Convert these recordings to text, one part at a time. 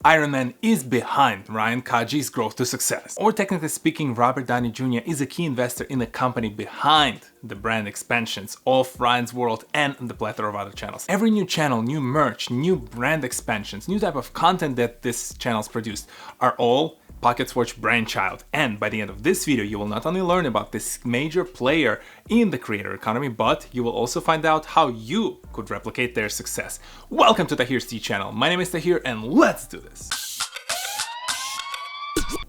Iron Man is behind Ryan Kaji's growth to success. Or technically speaking, Robert Downey Jr. is a key investor in the company behind the brand expansions of Ryan's World and the plethora of other channels. Every new channel, new merch, new brand expansions, new type of content that this channel's produced are all Pocket.Watch brainchild. And by the end of this video, you will not only learn about this major player in the creator economy, but you will also find out how you could replicate their success. Welcome to TohirT channel. My name is Tahir and let's do this.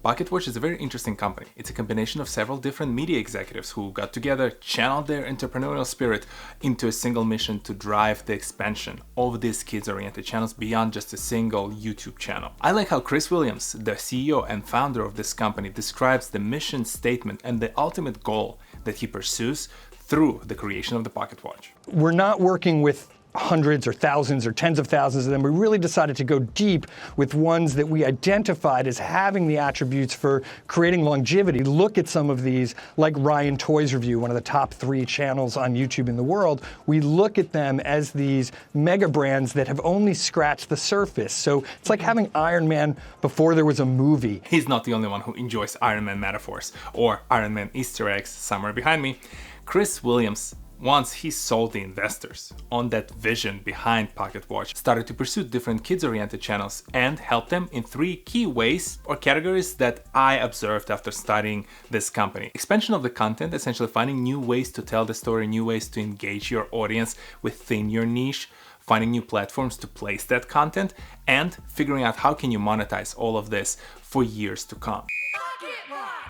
Pocket.Watch is a very interesting company. It's a combination of several different media executives who got together, channeled their entrepreneurial spirit into a single mission to drive the expansion of these kids-oriented channels beyond just a single YouTube channel. I like how Chris Williams, the CEO and founder of this company, describes the mission statement and the ultimate goal that he pursues through the creation of the Pocket.Watch. We're not working with hundreds or thousands or tens of thousands of them. We really decided to go deep with ones that we identified as having the attributes for creating longevity. Look at some of these, like Ryan Toys Review, one of the top 3 channels on YouTube in the world. We look at them as these mega brands that have only scratched the surface. So it's like having Iron Man before there was a movie. He's not the only one who enjoys Iron Man metaphors or Iron Man Easter eggs somewhere behind me. Chris Williams, once he sold the investors on that vision behind Pocket.Watch, started to pursue different kids-oriented channels and help them in 3 key ways or categories that I observed after studying this company. Expansion of the content, essentially finding new ways to tell the story, new ways to engage your audience within your niche, finding new platforms to place that content, and figuring out how can you monetize all of this for years to come.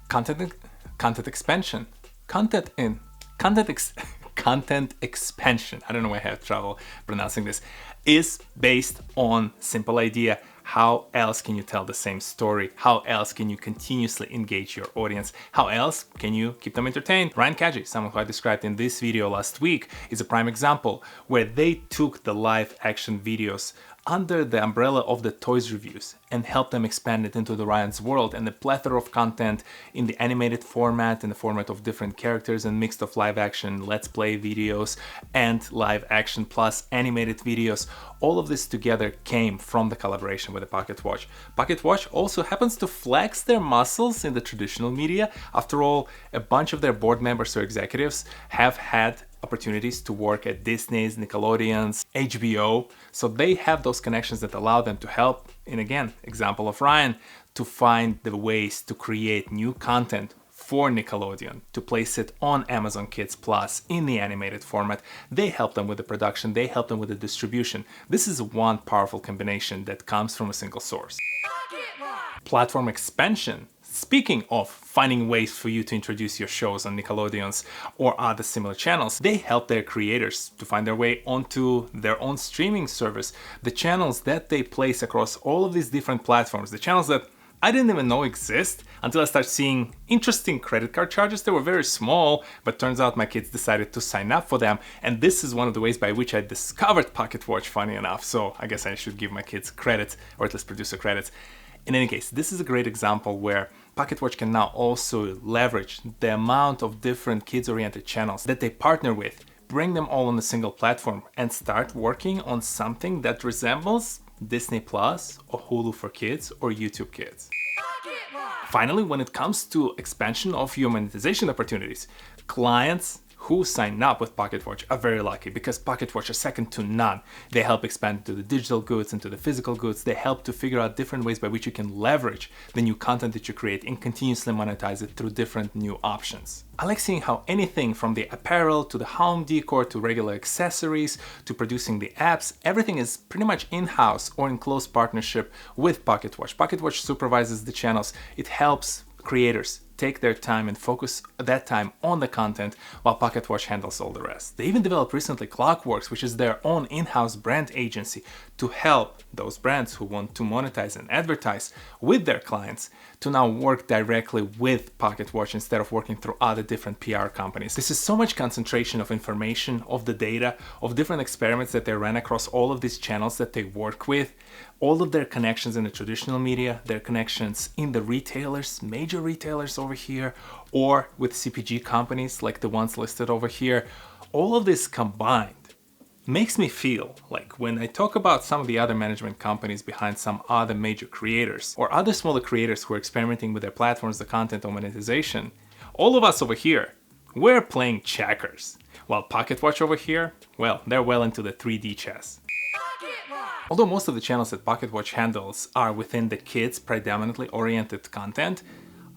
Content expansion. Content expansion, I don't know why I have trouble pronouncing this, is based on simple idea. How else can you tell the same story? How else can you continuously engage your audience? How else can you keep them entertained? Ryan Kaji, someone who I described in this video last week, is a prime example where they took the live action videos under the umbrella of the toys reviews and helped them expand it into the Ryan's World and the plethora of content in the animated format, in the format of different characters and mixed of live action, let's play videos and live action plus animated videos. All of this together came from the collaboration with the Pocket.Watch. Pocket.Watch also happens to flex their muscles in the traditional media. After all, a bunch of their board members or executives have had opportunities to work at Disney's, Nickelodeon's, HBO. So they have those connections that allow them to help, in again, example of Ryan, to find the ways to create new content for Nickelodeon, to place it on Amazon Kids Plus in the animated format. They help them with the production, they help them with the distribution. This is one powerful combination that comes from a single source. Platform expansion. Speaking of finding ways for you to introduce your shows on Nickelodeon's or other similar channels, they help their creators to find their way onto their own streaming service. The channels that they place across all of these different platforms, the channels that I didn't even know exist until I started seeing interesting credit card charges. They were very small, but turns out my kids decided to sign up for them. And this is one of the ways by which I discovered Pocket.Watch, funny enough. So I guess I should give my kids credit, or at least producer credits. In any case, this is a great example where Pocket.Watch can now also leverage the amount of different kids-oriented channels that they partner with, bring them all on a single platform, and start working on something that resembles Disney Plus or Hulu for Kids or YouTube Kids. Finally, when it comes to expansion of your monetization opportunities, clients who sign up with Pocket.Watch are very lucky because Pocket.Watch are second to none. They help expand into the digital goods, into the physical goods. They help to figure out different ways by which you can leverage the new content that you create and continuously monetize it through different new options. I like seeing how anything from the apparel to the home decor to regular accessories to producing the apps, everything is pretty much in-house or in close partnership with Pocket.Watch. Pocket.Watch supervises the channels. It helps creators take their time and focus that time on the content while Pocket.Watch handles all the rest. They even developed recently Clockworks, which is their own in-house brand agency to help those brands who want to monetize and advertise with their clients to now work directly with Pocket.Watch instead of working through other different PR companies. This is so much concentration of information, of the data, of different experiments that they ran across all of these channels that they work with, all of their connections in the traditional media, their connections in the retailers, major retailers over here, or with CPG companies like the ones listed over here. All of this combined makes me feel like when I talk about some of the other management companies behind some other major creators or other smaller creators who are experimenting with their platforms, the content or monetization, all of us over here, we're playing checkers. While Pocket.Watch over here, well, they're well into the 3D chess. Although most of the channels that Pocket.Watch handles are within the kids predominantly oriented content,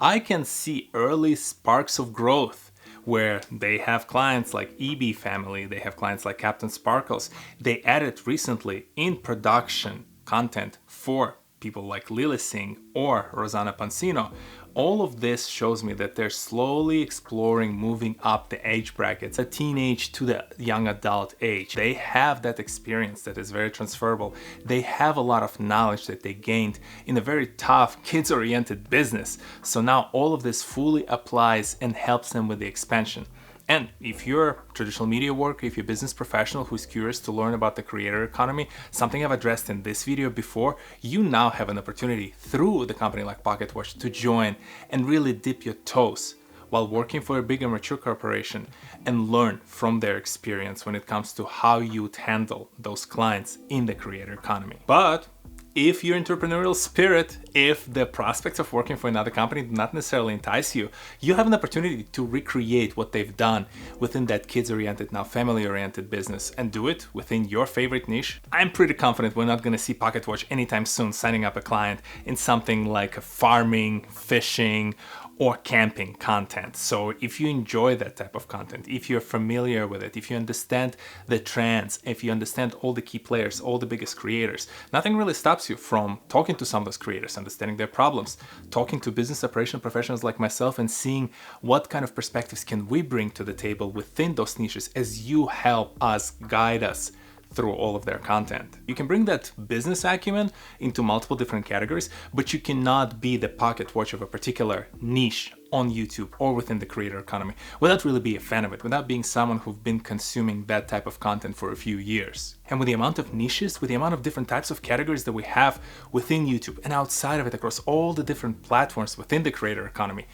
I can see early sparks of growth where they have clients like EB Family, they have clients like CaptainSparklez. They added recently in production content for people like Lilly Singh or Rosanna Pansino. All of this shows me that they're slowly exploring moving up the age brackets, a teenage to the young adult age. They have that experience that is very transferable. They have a lot of knowledge that they gained in a very tough, kids-oriented business. So now all of this fully applies and helps them with the expansion. And if you're a traditional media worker, if you're a business professional who's curious to learn about the creator economy, something I've addressed in this video before, you now have an opportunity through the company like Pocket.Watch to join and really dip your toes while working for a big and mature corporation and learn from their experience when it comes to how you'd handle those clients in the creator economy. But if your entrepreneurial spirit, if the prospects of working for another company do not necessarily entice you, you have an opportunity to recreate what they've done within that kids-oriented, now family-oriented business and do it within your favorite niche. I'm pretty confident we're not going to see Pocket.Watch anytime soon signing up a client in something like farming, fishing, or camping content. So if you enjoy that type of content, if you're familiar with it, if you understand the trends, if you understand all the key players, all the biggest creators, nothing really stops you from talking to some of those creators, understanding their problems, talking to business operation professionals like myself and seeing what kind of perspectives can we bring to the table within those niches as you help us, guide us through all of their content. You can bring that business acumen into multiple different categories, but you cannot be the Pocket.Watch of a particular niche on YouTube or within the creator economy without really being a fan of it, without being someone who've been consuming that type of content for a few years. And with the amount of niches, with the amount of different types of categories that we have within YouTube and outside of it across all the different platforms within the creator economy,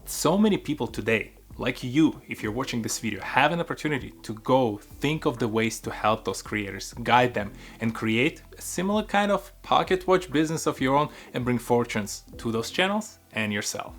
so many people today, like you, if you're watching this video, have an opportunity to go think of the ways to help those creators, guide them, and create a similar kind of Pocket.Watch business of your own and bring fortunes to those channels and yourself.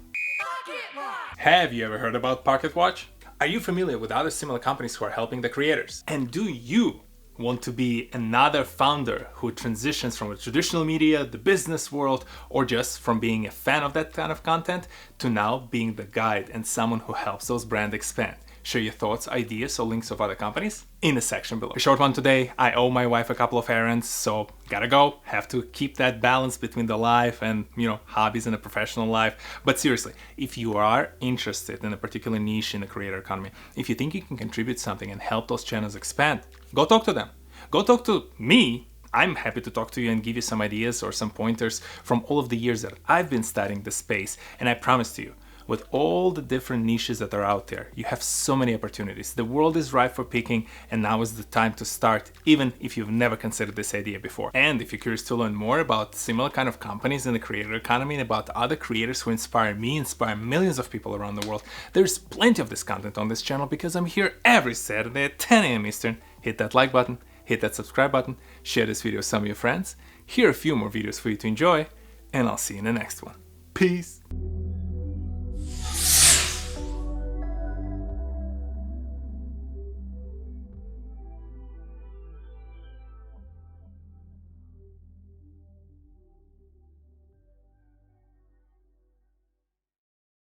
Have you ever heard about Pocket.Watch? Are you familiar with other similar companies who are helping the creators? And do you want to be another founder who transitions from the traditional media, the business world, or just from being a fan of that kind of content to now being the guide and someone who helps those brands expand? Share your thoughts, ideas, or links of other companies in the section below. A short one today. I owe my wife a couple of errands, so gotta go. Have to keep that balance between the life and, hobbies and a professional life. But seriously, if you are interested in a particular niche in the creator economy, if you think you can contribute something and help those channels expand, go talk to them. Go talk to me. I'm happy to talk to you and give you some ideas or some pointers from all of the years that I've been studying the space. And I promise to you, with all the different niches that are out there, you have so many opportunities. The world is ripe for picking, and now is the time to start, even if you've never considered this idea before. And if you're curious to learn more about similar kind of companies in the creator economy and about other creators who inspire me, inspire millions of people around the world, there's plenty of this content on this channel because I'm here every Saturday at 10 a.m. Eastern. Hit that like button, hit that subscribe button, share this video with some of your friends. Here are a few more videos for you to enjoy, and I'll see you in the next one. Peace!